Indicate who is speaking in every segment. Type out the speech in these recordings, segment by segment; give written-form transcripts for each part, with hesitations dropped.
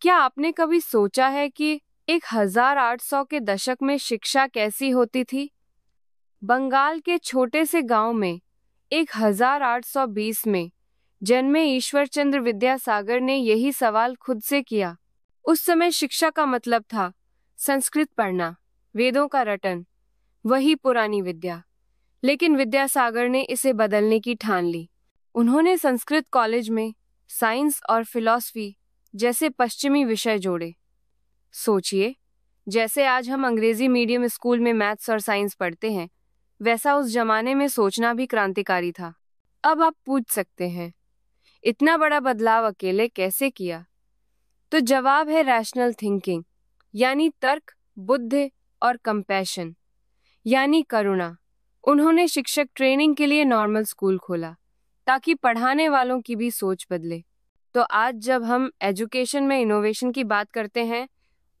Speaker 1: क्या आपने कभी सोचा है कि 1800 के दशक में शिक्षा कैसी होती थी? बंगाल के छोटे से गांव में 1820 में जन्मे ईश्वरचंद्र विद्यासागर ने यही सवाल खुद से किया। उस समय शिक्षा का मतलब था संस्कृत पढ़ना, वेदों का रटन, वही पुरानी विद्या। लेकिन विद्यासागर ने इसे बदलने की ठान ली। उन्होंने संस्कृत कॉलेज में साइंस और फिलॉसफी जैसे पश्चिमी विषय जोड़े। सोचिए, जैसे आज हम अंग्रेजी मीडियम स्कूल में मैथ्स और साइंस पढ़ते हैं, वैसा उस जमाने में सोचना भी क्रांतिकारी था। अब आप पूछ सकते हैं, इतना बड़ा बदलाव अकेले कैसे किया? तो जवाब है रैशनल थिंकिंग, यानी तर्क, बुद्धि और कंपैशन, यानी करुणा। उन्होंने शिक्षक ट्रेनिंग के लिए नॉर्मल स्कूल खोला ताकि पढ़ाने वालों की भी सोच बदले। तो आज जब हम एजुकेशन में इनोवेशन की बात करते हैं,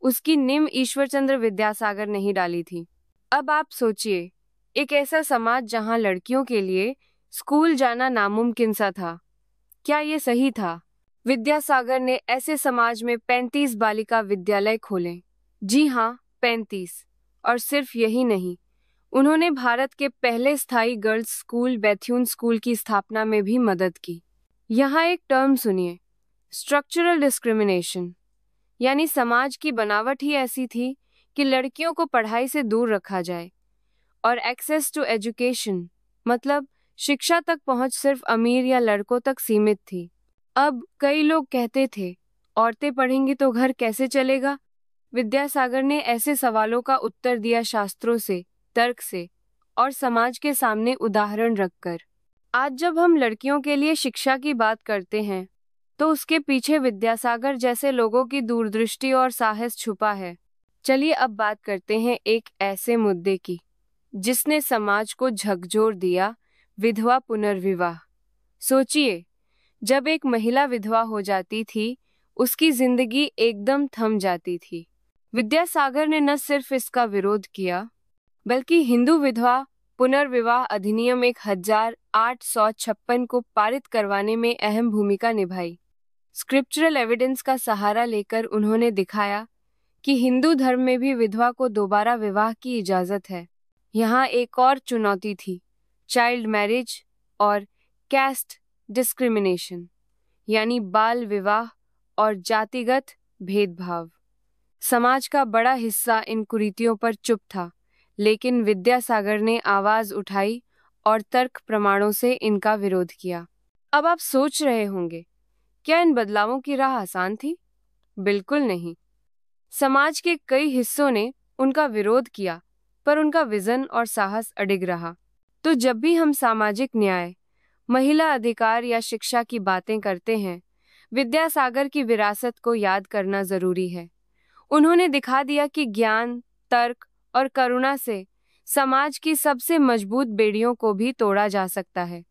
Speaker 1: उसकी नींव ईश्वरचंद्र विद्यासागर ने ही डाली थी। अब आप सोचिए, एक ऐसा समाज जहां लड़कियों के लिए स्कूल जाना नामुमकिन सा था, क्या ये सही था? विद्यासागर ने ऐसे समाज में 35 बालिका विद्यालय खोले। जी हाँ, 35। और सिर्फ यही नहीं, उन्होंने भारत के पहले स्थायी गर्ल्स स्कूल बैथ्यून स्कूल की स्थापना में भी मदद की। यहाँ एक टर्म सुनिए, स्ट्रक्चरल डिस्क्रिमिनेशन, यानी समाज की बनावट ही ऐसी थी कि लड़कियों को पढ़ाई से दूर रखा जाए। और एक्सेस टू एजुकेशन, मतलब शिक्षा तक पहुंच सिर्फ अमीर या लड़कों तक सीमित थी। अब कई लोग कहते थे, औरतें पढ़ेंगी तो घर कैसे चलेगा? विद्यासागर ने ऐसे सवालों का उत्तर दिया शास्त्रों से, तर्क से और समाज के सामने उदाहरण रखकर। आज जब हम लड़कियों के लिए शिक्षा की बात करते हैं, तो उसके पीछे विद्यासागर जैसे लोगों की दूरदृष्टि और साहस छुपा है। चलिए अब बात करते हैं एक ऐसे मुद्दे की जिसने समाज को झकझोर दिया, विधवा पुनर्विवाह। सोचिए, जब एक महिला विधवा हो जाती थी, उसकी जिंदगी एकदम थम जाती थी। विद्यासागर ने न सिर्फ इसका विरोध किया, बल्कि हिंदू विधवा पुनर्विवाह अधिनियम 1856 को पारित करवाने में अहम भूमिका निभाई। स्क्रिप्चरल एविडेंस का सहारा लेकर उन्होंने दिखाया कि हिंदू धर्म में भी विधवा को दोबारा विवाह की इजाजत है। यहाँ एक और चुनौती थी, चाइल्ड मैरिज और कैस्ट डिस्क्रिमिनेशन, यानी बाल विवाह और जातिगत भेदभाव। समाज का बड़ा हिस्सा इन कुरीतियों पर चुप था, लेकिन विद्यासागर ने आवाज उठाई और तर्क प्रमाणों से इनका विरोध किया। अब आप सोच रहे होंगे, क्या इन बदलावों की राह आसान थी? बिल्कुल नहीं। समाज के कई हिस्सों ने उनका विरोध किया, पर उनका विजन और साहस अडिग रहा। तो जब भी हम सामाजिक न्याय, महिला अधिकार या शिक्षा की बातें करते हैं, विद्यासागर की विरासत को याद करना जरूरी है। उन्होंने दिखा दिया कि ज्ञान, तर्क और करुणा से समाज की सबसे मजबूत बेड़ियों को भी तोड़ा जा सकता है।